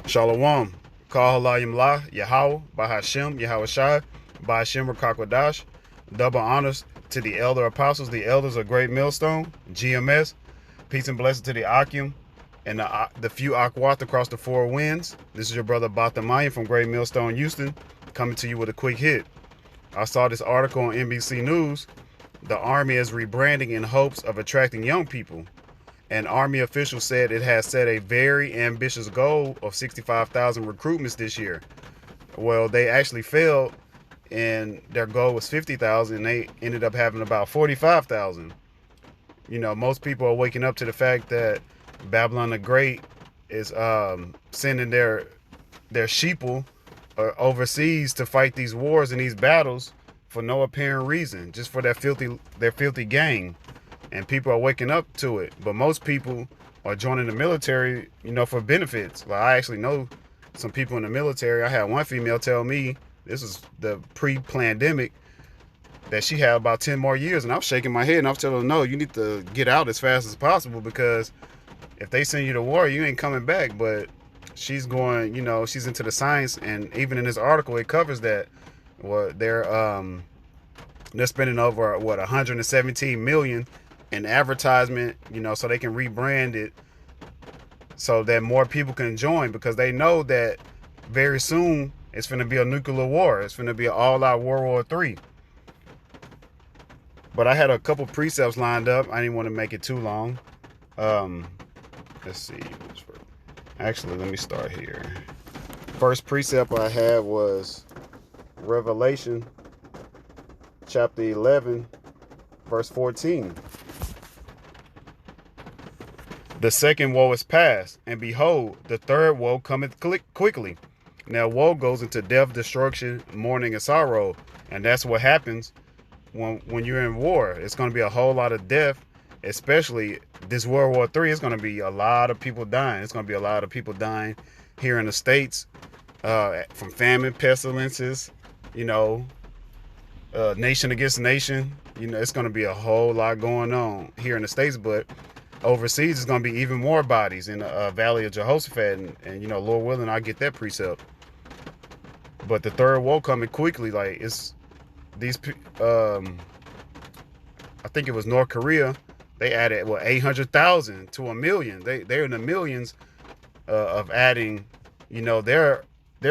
Shalom. Call Halayim La, Yahweh, Bahashem, Yahweh Shai, Bahashem Rakakwadash. Double honors to the elder apostles, the elders of Great Millstone, GMS. Peace and blessing to the Akim and the few Akwat across the four winds. This is your brother Bathamayan from Great Millstone, Houston, coming to you with a quick hit. I saw this article on NBC News. The Army is rebranding in hopes of attracting young people. An Army official said it has set a very ambitious goal of 65,000 recruitments this year. Well, they actually failed, and their goal was 50,000, and they ended up having about 45,000. You know, most people are waking up to the fact that Babylon the Great is sending their sheeple overseas to fight these wars and these battles for no apparent reason, just for their filthy gain. And people are waking up to it. But most people are joining the military, you know, for benefits. Like, I actually know some people in the military. I had one female tell me, this is the pre-pandemic, that she had about 10 more years. And I was shaking my head and I was telling her, no, you need to get out as fast as possible, because if they send you to war, you ain't coming back. But she's going, you know, she's into the science. And even in this article, it covers that. Well, they're spending over, 117 million in advertisement, you know, so they can rebrand it so that more people can join, because they know that very soon it's going to be a nuclear war. It's going to be an all-out World War III. But I had a couple precepts lined up. I didn't want to make it too long. Let's see. Actually, let me start here. First precept I had was Revelation chapter 11, verse 14. The second woe is past, and behold, the third woe cometh quickly. Now, woe goes into death, destruction, mourning, and sorrow. And that's what happens when you're in war. It's going to be a whole lot of death, especially this World War III. It's going to be a lot of people dying. It's going to be a lot of people dying here in the States from famine, pestilences, you know, nation against nation. You know, it's going to be a whole lot going on here in the States, but overseas is going to be even more bodies in the Valley of Jehoshaphat, and you know, Lord willing, I'll get that precept. But the third woe coming quickly, like, it's these I think it was North Korea, they added 800,000 to 1 million. They're in the millions of adding, you know, their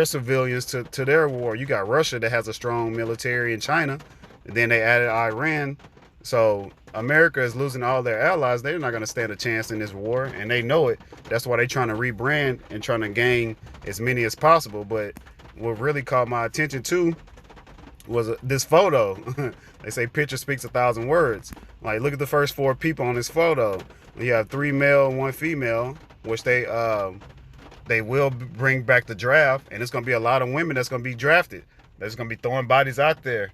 civilians to their war. You got Russia that has a strong military, in China, and then they added Iran. So America is losing all their allies. They're not going to stand a chance in this war, and they know it. That's why they're trying to rebrand and trying to gain as many as possible. But what really caught my attention too was this photo. They say picture speaks 1,000 words. Like, look at the first 4 people on this photo. You have 3 male, 1 female, which they will bring back the draft, and it's going to be a lot of women that's going to be drafted. That's going to be throwing bodies out there.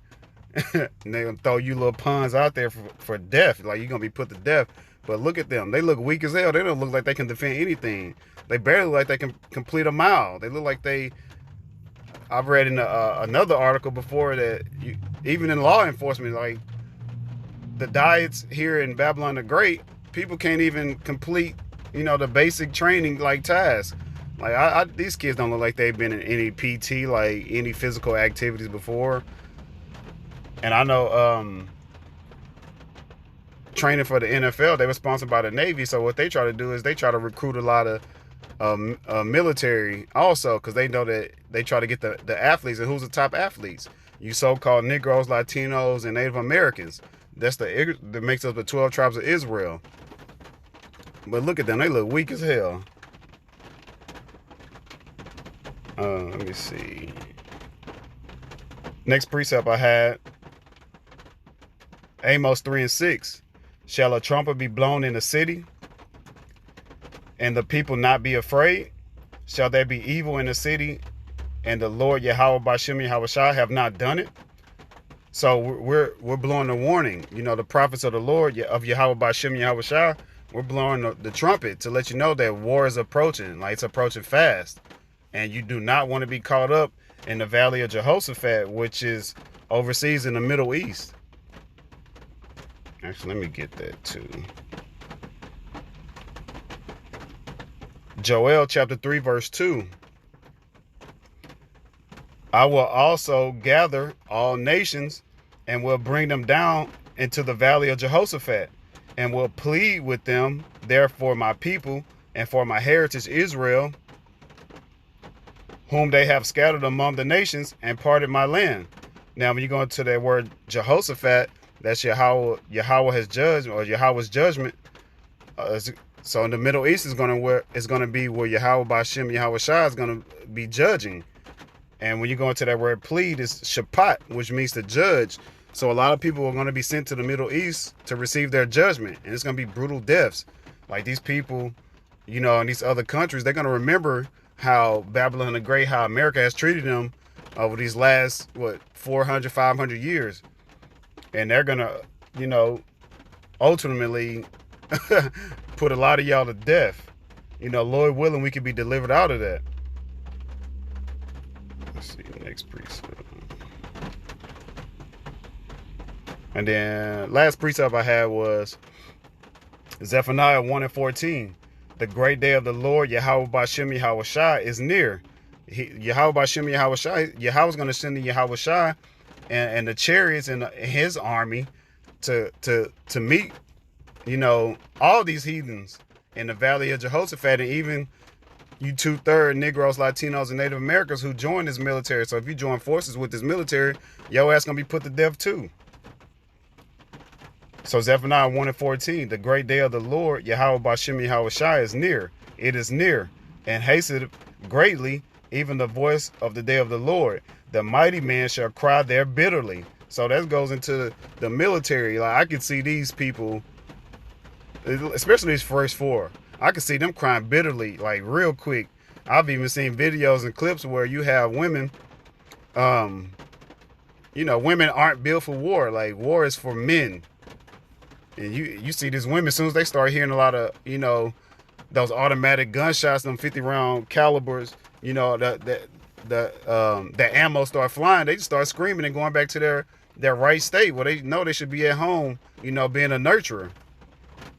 And they're going to throw you little puns out there for death. Like, you're going to be put to death. But look at them. They look weak as hell. They don't look like they can defend anything. They barely look like they can complete a mile. They look like I've read in another article before that even in law enforcement, like, the diets here in Babylon the Great, people can't even complete, you know, the basic training, like, tasks. Like, these kids don't look like they've been in any PT, like any physical activities before. And I know training for the NFL, they were sponsored by the Navy. So what they try to do is they try to recruit a lot of military also, because they know that they try to get the athletes. And who's the top athletes? You so-called Negroes, Latinos, and Native Americans. That makes up the 12 tribes of Israel. But look at them. They look weak as hell. Let me see. Next precept I had, Amos 3 and 6. Shall a trumpet be blown in the city, and the people not be afraid? Shall there be evil in the city, and the Lord Yahweh Bashem Yahweh Shai have not done it? So we're blowing the warning. You know, the prophets of the Lord of Yahweh Bashem Yahweh Shai, we're blowing the trumpet to let you know that war is approaching. Like, it's approaching fast. And you do not want to be caught up in the Valley of Jehoshaphat, which is overseas in the Middle East. Actually, let me get that too. Joel chapter 3 verse 2. I will also gather all nations and will bring them down into the valley of Jehoshaphat and will plead with them there for my people and for my heritage Israel, whom they have scattered among the nations and parted my land. Now, when you go into that word Jehoshaphat, that's Yahweh has judged, or Yahweh's judgment. So in the Middle East is going to be where Yahweh Bashem, Yahweh Shah is going to be judging. And when you go into that word plead, it's Shabbat, which means to judge. So a lot of people are going to be sent to the Middle East to receive their judgment. And it's going to be brutal deaths. Like these people, in these other countries, they're going to remember how Babylon the Great, how America has treated them over these last, 400, 500 years. And they're going to, ultimately put a lot of y'all to death. Lord willing, we could be delivered out of that. Let's see, next precept. And then last precept I had was Zephaniah 1:14. The great day of the Lord, Yahweh Bashem Yahweh Shai, is near. Yahweh Bashem Yahweh Shai, Yahweh's going to send the Yahweh Shai and the chariots and his army to meet, all these heathens in the valley of Jehoshaphat, and even you 2/3 Negroes, Latinos, and Native Americans who join this military. So if you join forces with this military, your ass going to be put to death too. So Zephaniah 1:14, the great day of the Lord, Yahweh Bashem Yahweh Shai, is near. It is near, and hastened greatly, even the voice of the day of the Lord. The mighty man shall cry there bitterly. So that goes into the military. Like I can see these people, especially these first four, I can see them crying bitterly, like real quick. I've even seen videos and clips where you have women, women aren't built for war. Like war is for men. And you see these women, as soon as they start hearing a lot of, those automatic gunshots, them 50-round calibers, the ammo start flying, they just start screaming and going back to their right state where they know they should be at home, being a nurturer.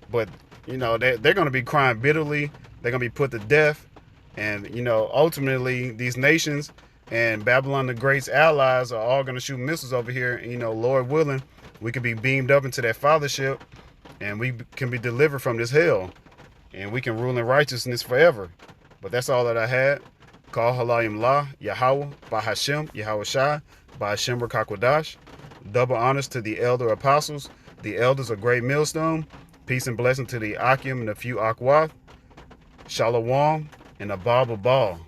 But, they're going to be crying bitterly. They're going to be put to death. And, ultimately, these nations and Babylon the Great's allies are all going to shoot missiles over here. And, Lord willing, we could be beamed up into that fathership, and we can be delivered from this hell, and we can rule in righteousness forever. But that's all that I had. Call Halayim La, Yahweh, Bahashem, Yahweh Shai, Bahashem Rakakwadash. Double honors to the elder apostles, the elders of Great Millstone. Peace and blessing to the Akim and the few Akwath. Shalom and Abba Ball.